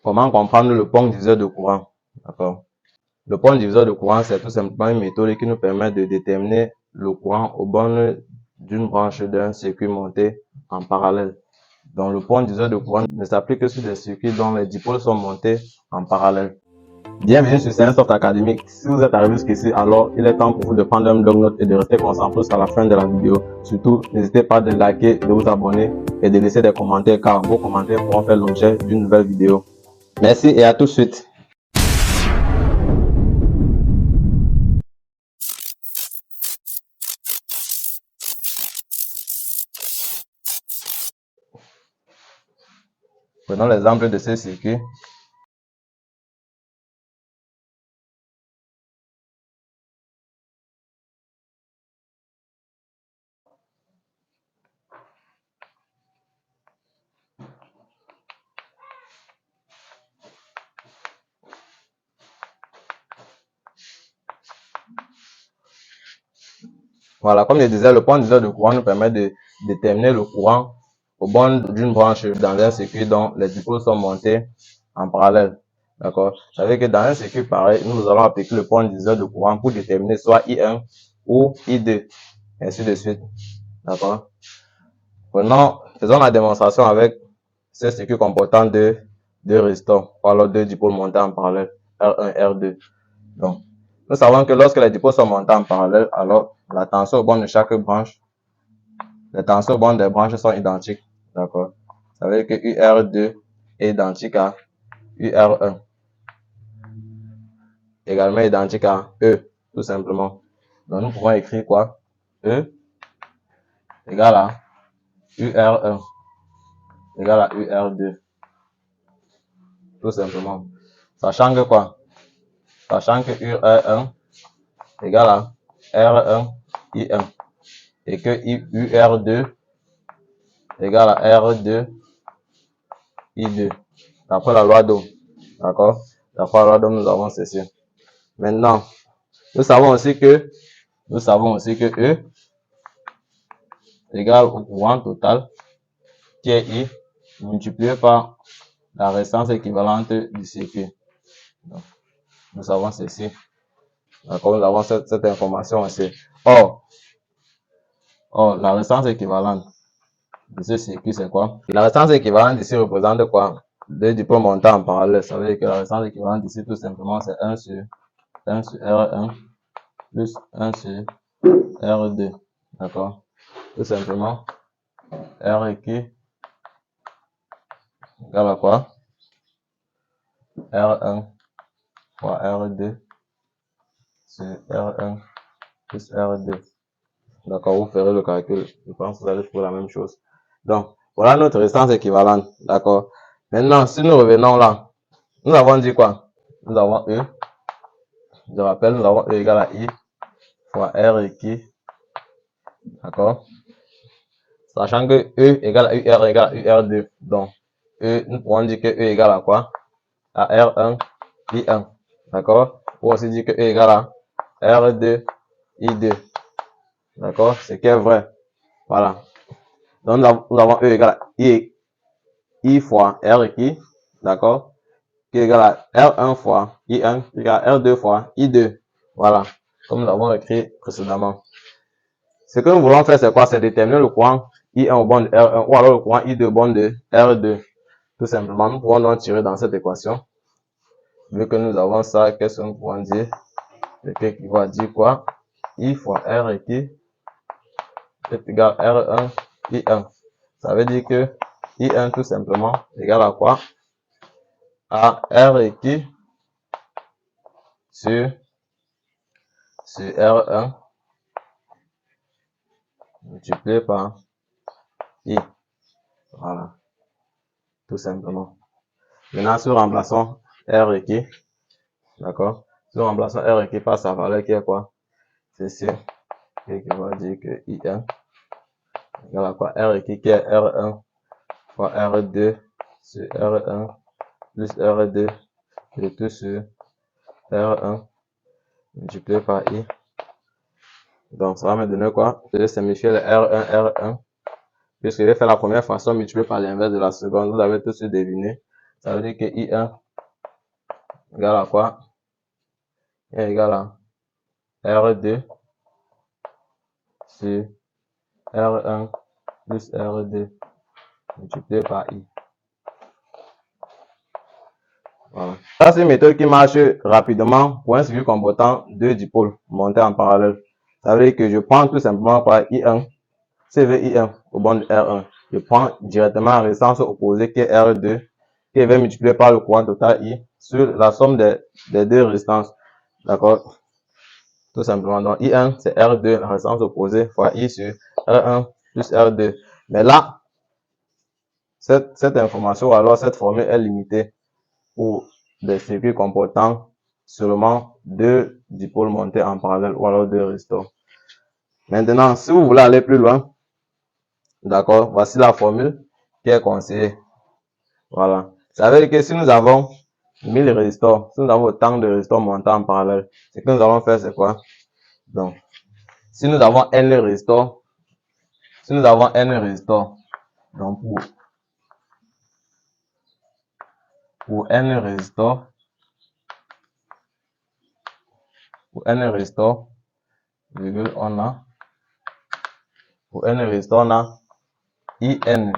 Comment comprendre le point diviseur de courant? D'accord. Le point diviseur de courant, c'est tout simplement une méthode qui nous permet de déterminer le courant aux bornes d'une branche d'un circuit monté en parallèle. Donc, le point diviseur de courant ne s'applique que sur des circuits dont les dipôles sont montés en parallèle. Bienvenue sur Sciencesoft Académique. Si vous êtes arrivé jusqu'ici, alors il est temps pour vous de prendre un bloc-notes et de rester concentré jusqu'à la fin de la vidéo. Surtout, n'hésitez pas de liker, de vous abonner et de laisser des commentaires car vos commentaires pourront faire l'objet d'une nouvelle vidéo. Merci et à tout de suite. Prenons l'exemple de ce circuit. Voilà, comme je disais, le point diviseur de courant nous permet de déterminer le courant aux bornes d'une branche dans un circuit dont les dipôles sont montés en parallèle. D'accord? Ça veut dire que dans un circuit pareil, nous allons appliquer le point diviseur de courant pour déterminer soit I1 ou I2, ainsi de suite. D'accord? Faisons la démonstration avec ce circuit comportant deux résistors, ou alors deux dipôles montés en parallèle, R1 et R2. Donc, nous savons que lorsque les dipôles sont montés en parallèle, alors la tension aux bornes de chaque branche, les tensions aux bornes des branches sont identiques. D'accord? Ça veut dire que UR2 est identique à UR1. Également identique à E, tout simplement. Donc, nous pouvons écrire quoi? E égale à UR1 égale à UR2. Tout simplement. Sachant que quoi? Sachant que UR1 égale à R1 I1 et que UR2 égale à R2 I2. D'après la loi d'Ohm. D'accord? D'après la loi d'Ohm, nous avons ceci. Maintenant, nous savons aussi que E égale au courant total qui est I multiplié par la résistance équivalente du circuit. Donc, nous savons ceci. D'accord? Nous avons cette information aussi. Or, la résistance équivalente de ce circuit, c'est quoi? La résistance équivalente ici représente quoi? Deux dipôles montés en parallèle. Ça veut dire que la résistance équivalente ici, tout simplement, c'est 1 sur R1 plus 1 sur R2. D'accord? Tout simplement, R équivalent égale à quoi? R1 fois R2 sur R1 plus R2. D'accord, vous ferez le calcul. Je pense que vous allez trouver la même chose. Donc, voilà notre résistance équivalente. D'accord. Maintenant, si nous revenons là, nous avons dit quoi? Nous avons E. Je rappelle, nous avons E égale à I fois R équivalent. D'accord. Sachant que E égale à UR égale à UR2. Donc, E, nous pouvons dire que E égale à quoi? À R1 I1. D'accord. Ou aussi dire que E égale à R2 I2. D'accord. Ce qui est vrai. Voilà. Donc, nous avons E égale à I fois R qui, d'accord, qui est égal à R1 fois I1, qui est égal à R2 fois I2. Voilà. Comme nous l'avons écrit précédemment. Ce que nous voulons faire, c'est quoi? C'est déterminer le courant I1 au bord de R1 ou alors le courant I2 au bord de R2. Tout simplement, nous pouvons donc tirer dans cette équation. Vu que nous avons ça, qu'est-ce que nous pouvons dire? C'est qui va dire quoi? I fois R qui est égal à R1 I1. Ça veut dire que I1 tout simplement est égal à quoi? À R qui sur R1 multiplié par I. Voilà. Tout simplement. Maintenant, si nous remplaçons R qui, d'accord? Si nous remplaçons R qui par sa valeur qui est quoi? C'est ici. Et qui va dire que I1 égale à quoi? R qui est R1 fois R2 sur R1 plus R2 et tout sur R1 multiplié par I. Donc, ça va me donner quoi? Je vais simplifier le R1, puisque j'ai fait la première façon multiplié par l'inverse de la seconde. Vous avez tout de suite deviné Ça veut dire que I1 égale à quoi? I égale à R2 sur R1 plus R2 multiplié par I. Voilà. Ça, c'est une méthode qui marche rapidement pour un circuit comportant deux dipôles montés en parallèle. Ça veut dire que je prends tout simplement par I1, CV I1 au bord de R1. Je prends directement la résistance opposée qui est R2, qui va multiplier par le courant total I sur la somme des deux résistances. D'accord? Tout simplement. Donc, I1, c'est R2, la résistance opposée, fois I sur R1 plus R2. Mais là, cette information, alors cette formule est limitée pour des circuits comportant seulement deux dipôles montés en parallèle ou alors deux résistors. Maintenant, si vous voulez aller plus loin, d'accord, voici la formule qui est conseillée. Voilà. Ça veut dire que si nous avons 1000 résistors, si nous avons autant de résistors montés en parallèle, ce que nous allons faire, c'est quoi? Donc, si nous avons n résistors, donc pour n résistors, virgule, on a IN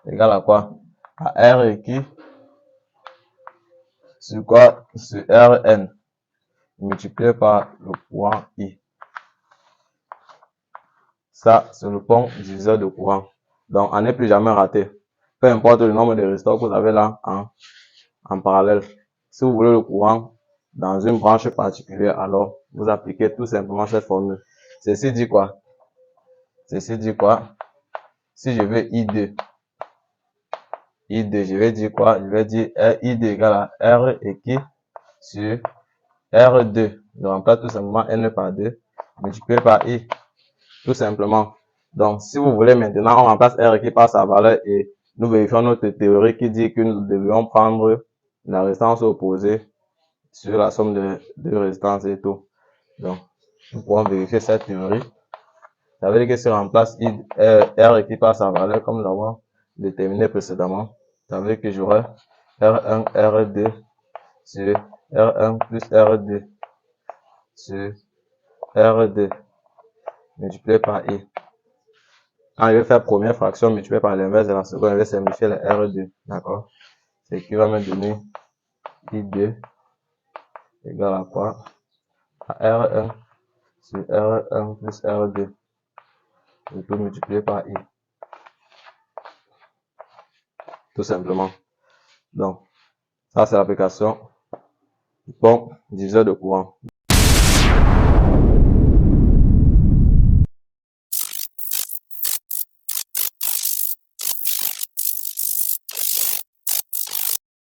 égale à quoi? À R qui sur quoi? Sur Rn multiplié par le courant I. Ça, c'est le pont diviseur de courant. Donc, on n'est plus jamais raté. Peu importe le nombre de résistors que vous avez là en parallèle. Si vous voulez le courant dans une branche particulière, alors vous appliquez tout simplement cette formule. Ceci dit quoi? Si je veux I2, je vais dire quoi? Je vais dire I2 égale à R et qui sur R2. Je remplace tout simplement N par 2 multiplié par I. Tout simplement. Donc, si vous voulez maintenant, on remplace R qui par sa valeur et nous vérifions notre théorie qui dit que nous devons prendre la résistance opposée sur la somme de deux résistances et tout. Donc, nous pouvons vérifier cette théorie. Ça veut dire que si on remplace R qui par sa valeur comme nous l'avons déterminé précédemment, ça veut dire que j'aurai R1, R2 sur R1 plus R2 sur R2 multiplié par I. Quand je vais faire première fraction multipliée par l'inverse de la seconde, je vais simplifier le R2. D'accord? C'est qui va me donner I2 égale à quoi? À R1 sur R1 plus R2. Je peux multiplier par I. Tout simplement. Donc, ça c'est l'application du pont diviseur de courant.